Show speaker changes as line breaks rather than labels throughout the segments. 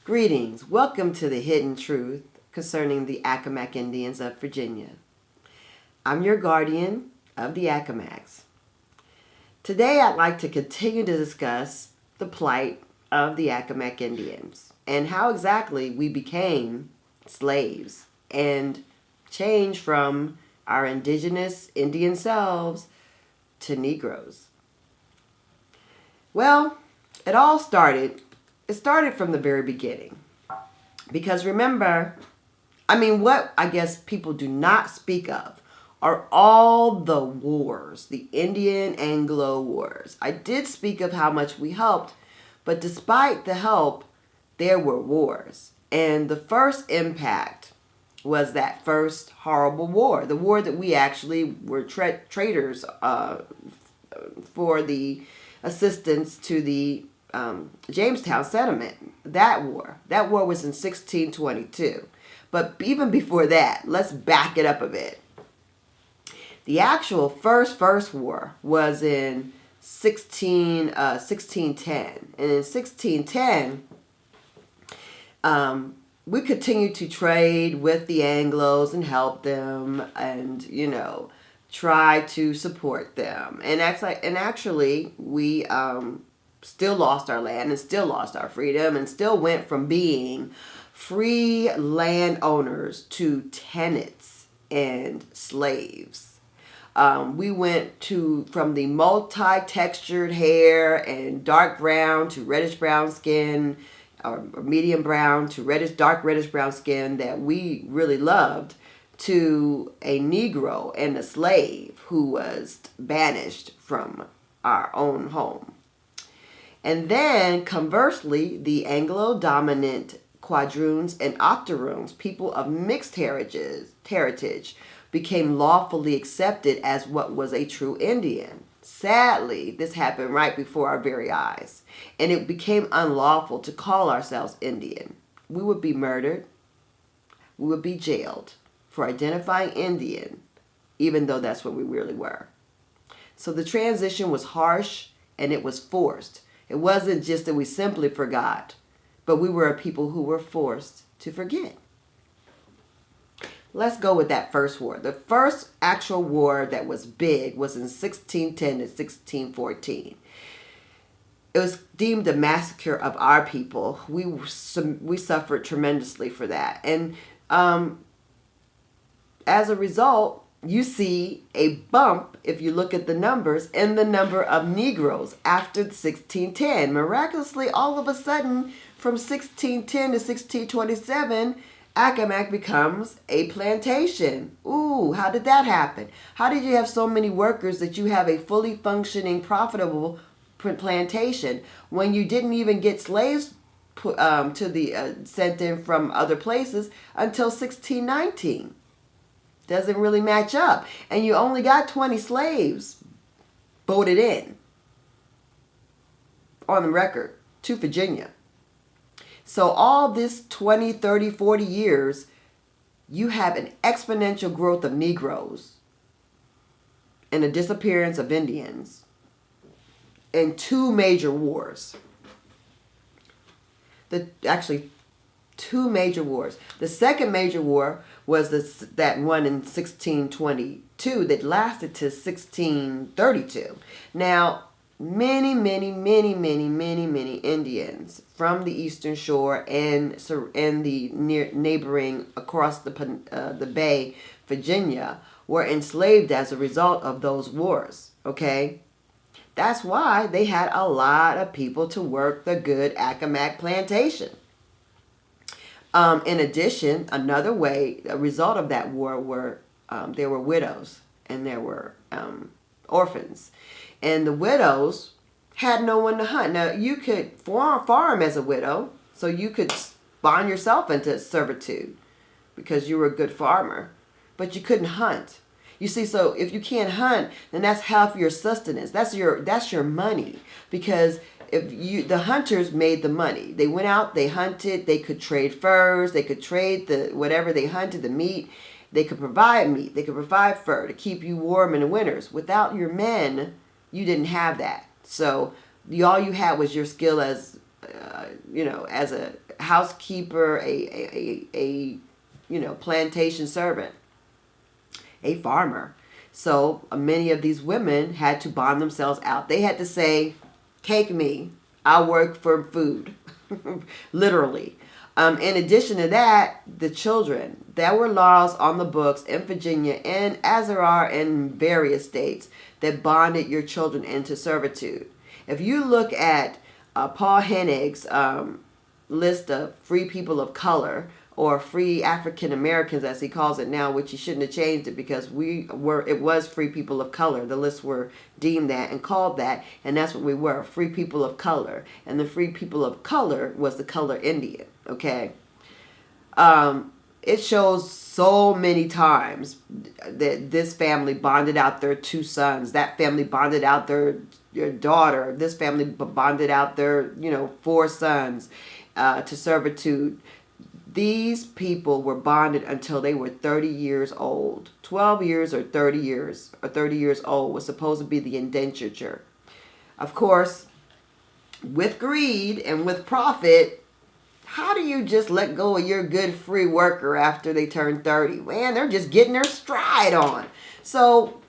Greetings. Welcome to the Hidden Truth concerning the Accomack Indians of Virginia. I'm your guardian of the Accomacks. Today I'd like to continue to discuss the plight of the Accomack Indians and how exactly we became slaves and changed from our indigenous Indian selves to Negroes. Well, it started from the very beginning. Because remember, what I guess people do not speak of are all the wars, the Indian-Anglo wars. I did speak of how much we helped, but despite the help, there were wars. And the first impact was that first horrible war, the war that we actually were traitors for the assistance to the Jamestown settlement. That war was in 1622. But even before that, let's back it up a bit. The actual first war was in 1610. And in 1610, we continued to trade with the Anglos and help them and, try to support them. And actually we still lost our land and still lost our freedom and still went from being free landowners to tenants and slaves. We went from the multi-textured hair and dark brown to reddish brown skin, or medium brown to dark reddish brown skin that we really loved, to a Negro and a slave who was banished from our own home. And then, conversely, the Anglo-dominant quadroons and octoroons, people of mixed heritage, became lawfully accepted as what was a true Indian. Sadly, this happened right before our very eyes, and it became unlawful to call ourselves Indian. We would be murdered. We would be jailed for identifying Indian, even though that's what we really were. So the transition was harsh, and it was forced. It wasn't just that we simply forgot, but we were a people who were forced to forget. Let's go with that first war. The first actual war that was big was in 1610 to 1614. It was deemed a massacre of our people. We suffered tremendously for that. And as a result, you see a bump, if you look at the numbers, in the number of Negroes after 1610. Miraculously, all of a sudden, from 1610 to 1627, Accomack becomes a plantation. Ooh, how did that happen? How did you have so many workers that you have a fully functioning, profitable plantation when you didn't even get slaves sent in from other places until 1619? Doesn't really match up. And you only got 20 slaves voted in on the record to Virginia. So all this 20, 30, 40 years, you have an exponential growth of Negroes and a disappearance of Indians in two major wars. Two major wars. The second major war was that one in 1622 that lasted to 1632. Now, many Indians from the Eastern Shore and the neighboring across the Bay, Virginia, were enslaved as a result of those wars. Okay, that's why they had a lot of people to work the good Accomack plantation. In addition, a result of that war there were widows and there were orphans. And the widows had no one to hunt. Now, you could farm as a widow, so you could bond yourself into servitude because you were a good farmer, but you couldn't hunt. You see, so if you can't hunt, then that's half your sustenance. That's your money, because the hunters made the money. They went out, they hunted, they could trade furs, they could trade whatever they hunted, the meat. They could provide meat, they could provide fur to keep you warm in the winters. Without your men, you didn't have that. So all you had was your skill as as a housekeeper, a plantation servant, a farmer. So many of these women had to bond themselves out. They had to say, take me, I'll work for food, literally. In addition to that, the children, there were laws on the books in Virginia and as there are in various states that bonded your children into servitude. If you look at Paul Henig's list of free people of color, or free African Americans as he calls it now, which he shouldn't have changed it because it was free people of color. The lists were deemed that and called that, and that's what we were, free people of color. And the free people of color was the color Indian, okay? It shows so many times that this family bonded out their 2 sons, that family bonded out their daughter, this family bonded out their, 4 sons to servitude. These people were bonded until they were 30 years old. 12 years or 30 years old was supposed to be the indenture. Of course, with greed and with profit, how do you just let go of your good free worker after they turn 30? Man, they're just getting their stride on. So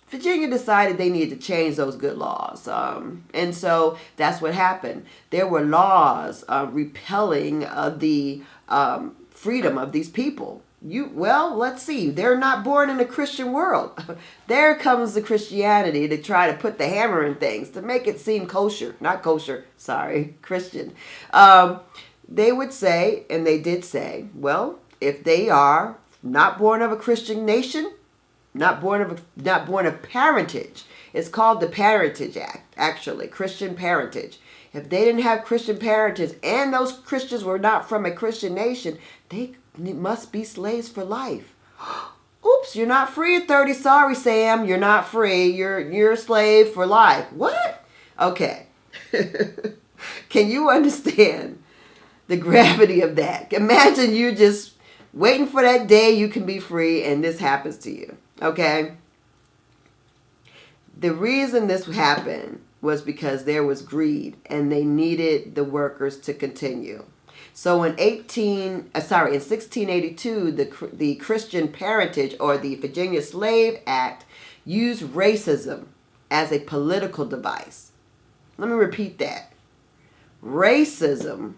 Virginia decided they needed to change those good laws. And so that's what happened. There were laws repelling the freedom of these people. Let's see. They're not born in a Christian world. There comes the Christianity to try to put the hammer in things, to make it seem kosher. Not kosher, sorry, Christian. They would say, and they did say, well, if they are not born of a Christian nation, not born of parentage. It's called the Parentage Act, actually, Christian parentage. If they didn't have Christian parentage and those Christians were not from a Christian nation, they must be slaves for life. Oops, you're not free at 30. Sorry, Sam, you're not free. You're a slave for life. What? Okay. Can you understand the gravity of that? Imagine you just waiting for that day you can be free and this happens to you. Okay? The reason this happened was because there was greed and they needed the workers to continue. So in 1682, the Christian Parentage or the Virginia Slave Act used racism as a political device. Let me repeat that. Racism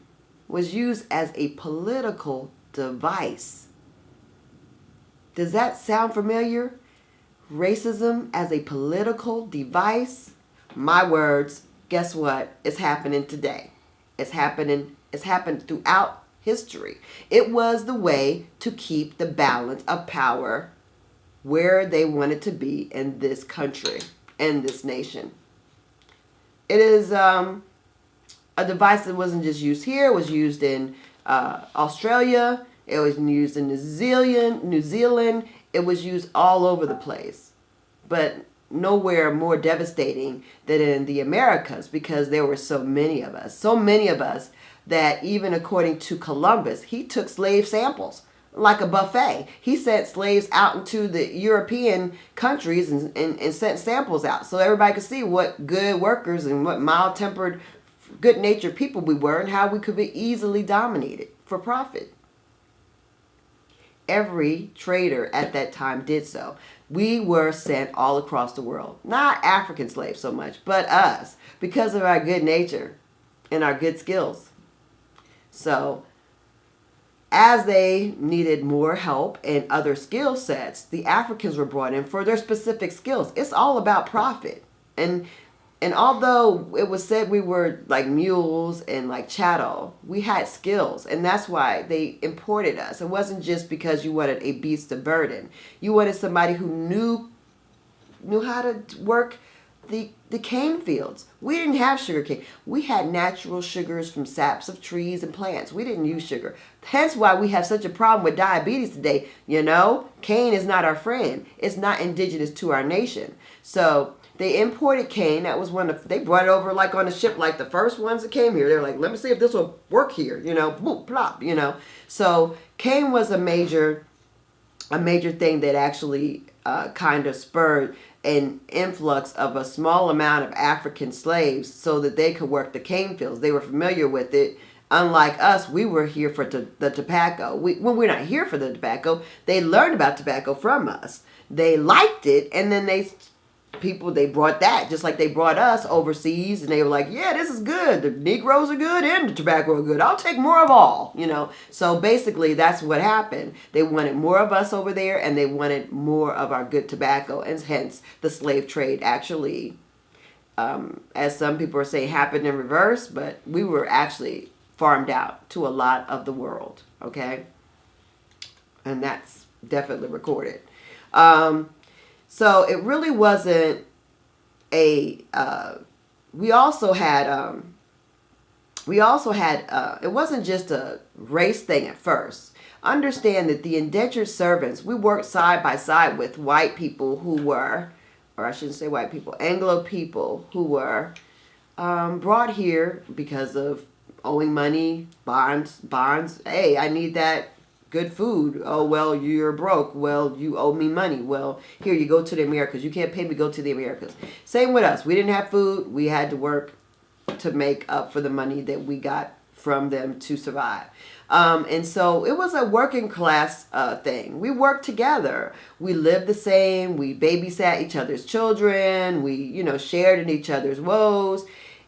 was used as a political device. Does that sound familiar? Racism as a political device? My words, guess what? It's happening today. It's happened throughout history. It was the way to keep the balance of power where they wanted to be in this country, in this nation. It is a device that wasn't just used here. It was used in Australia. It was used in New Zealand. It was used all over the place. But nowhere more devastating than in the Americas because there were so many of us. So many of us that even according to Columbus, he took slave samples like a buffet. He sent slaves out into the European countries and sent samples out so everybody could see what good workers and what mild-tempered, good-natured people we were and how we could be easily dominated for profit. Every trader at that time did so. We were sent all across the world. Not African slaves so much, but us, because of our good nature and our good skills. So, as they needed more help and other skill sets, the Africans were brought in for their specific skills. It's all about profit. And although it was said we were like mules and like chattel, we had skills. And that's why they imported us. It wasn't just because you wanted a beast of burden. You wanted somebody who knew how to work the cane fields. We didn't have sugar cane. We had natural sugars from saps of trees and plants. We didn't use sugar. Hence why we have such a problem with diabetes today. Cane is not our friend. It's not indigenous to our nation. So they imported cane. That was they brought it over like on a ship, like the first ones that came here. They're like, let me see if this will work here, boop, plop, So cane was a major thing that actually kind of spurred an influx of a small amount of African slaves so that they could work the cane fields. They were familiar with it. Unlike us, we were here for the tobacco. When we're not here for the tobacco, they learned about tobacco from us. They liked it, and then they brought that, just like they brought us overseas, and they were like, yeah, this is good. The Negroes are good and the tobacco are good. I'll take more of all, So basically that's what happened. They wanted more of us over there, and they wanted more of our good tobacco, and hence the slave trade actually, as some people are saying, happened in reverse, but we were actually farmed out to a lot of the world, okay? And that's definitely recorded. So it really wasn't we also had, it wasn't just a race thing at first. Understand that the indentured servants, we worked side by side with white people who were, or I shouldn't say white people, Anglo people who were brought here because of owing money, bonds. Hey, I need that good food. Oh, well, you're broke. Well, you owe me money. Well, here, you go to the Americas. You can't pay me, go to the Americas. Same with us. We didn't have food. We had to work to make up for the money that we got from them to survive. And so it was a working class thing. We worked together. We lived the same. We babysat each other's children. We, shared in each other's woes.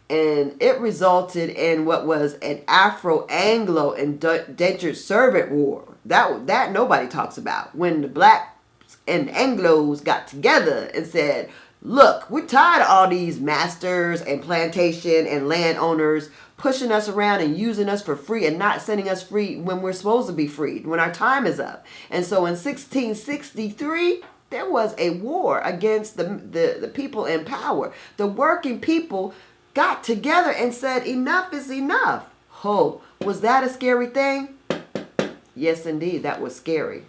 And it resulted in what was an Afro-Anglo indentured servant war. That nobody talks about. When the blacks and Anglos got together and said, look, we're tired of all these masters and plantation and landowners pushing us around and using us for free and not setting us free when we're supposed to be freed, when our time is up. And so in 1663, there was a war against the people in power. The working people got together and said, enough is enough. Oh, was that a scary thing? Yes, indeed, that was scary.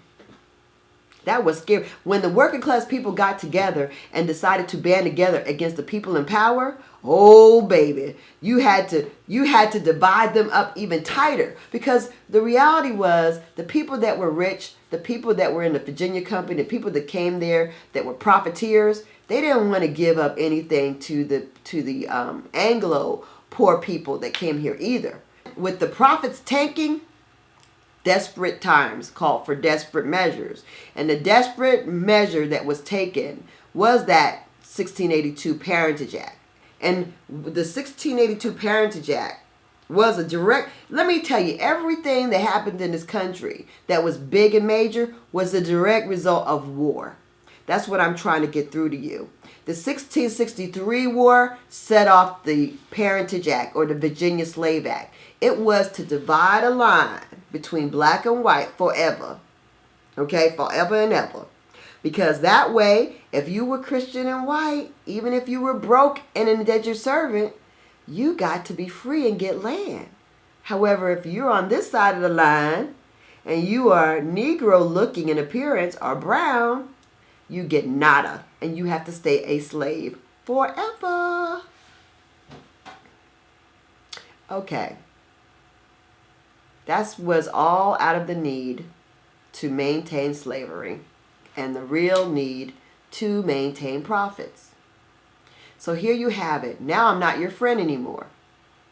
That was scary. When the working class people got together and decided to band together against the people in power, oh baby, you had to divide them up even tighter, because the reality was the people that were rich, the people that were in the Virginia Company, the people that came there that were profiteers, they didn't want to give up anything to the Anglo poor people that came here either. With the profits tanking, desperate times called for desperate measures. And the desperate measure that was taken was that 1682 Parentage Act. And the 1682 Parentage Act was a direct, let me tell you, everything that happened in this country that was big and major was a direct result of war. That's what I'm trying to get through to you. The 1663 war set off the Parentage Act, or the Virginia Slave Act. It was to divide a line between black and white forever. Okay, forever and ever. Because that way, if you were Christian and white, even if you were broke and an indentured servant, you got to be free and get land. However, if you're on this side of the line and you are Negro looking in appearance or brown, you get nada, and you have to stay a slave forever. Okay. That was all out of the need to maintain slavery and the real need to maintain profits. So here you have it. Now I'm not your friend anymore.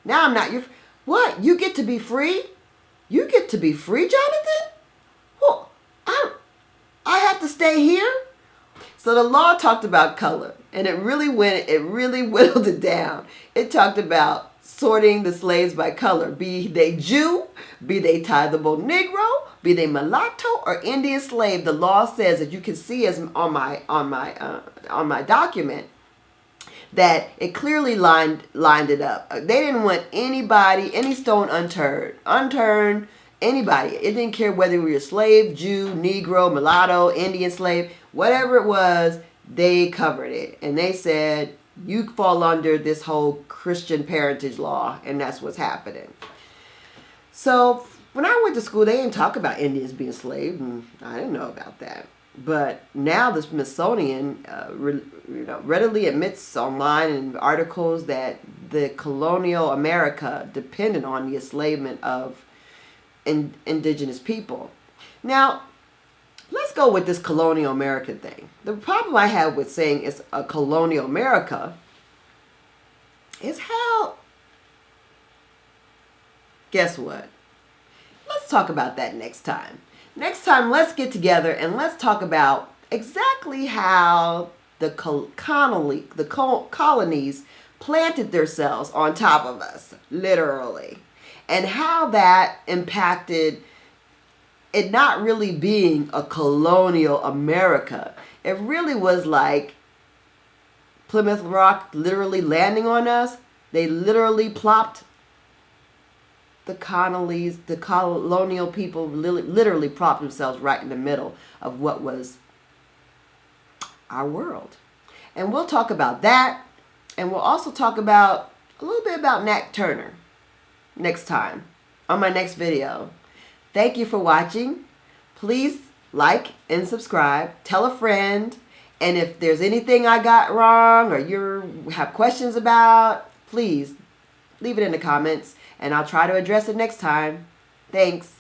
Now I'm not your... What? You get to be free? You get to be free, Jonathan? Well, I have to stay here? So the law talked about color, and it really whittled it down. It talked about sorting the slaves by color, be they Jew, be they tithable Negro, be they mulatto or Indian slave. The law says, that you can see as on my document, that it clearly lined it up. They didn't want any stone unturned, anybody. It didn't care whether you were a slave, Jew, Negro, mulatto, Indian slave, whatever it was, they covered it. And they said, you fall under this whole Christian parentage law, and that's what's happening. So when I went to school, they didn't talk about Indians being slaves, and I didn't know about that. But now the Smithsonian readily admits online in articles that the colonial America depended on the enslavement of indigenous people. Now, let's go with this colonial America thing. The problem I have with saying it's a colonial America is how, guess what? Let's talk about that next time. Next time, let's get together and let's talk about exactly how the colonies planted themselves on top of us, literally, and how that impacted it not really being a colonial America. It really was like Plymouth Rock literally landing on us. They literally plopped the colonial people literally plopped themselves right in the middle of what was our world. And we'll talk about that. And we'll also talk about a little bit about Nat Turner next time on my next video. Thank you for watching. Please like and subscribe. Tell a friend. And if there's anything I got wrong or you have questions about, please leave it in the comments and I'll try to address it next time. Thanks.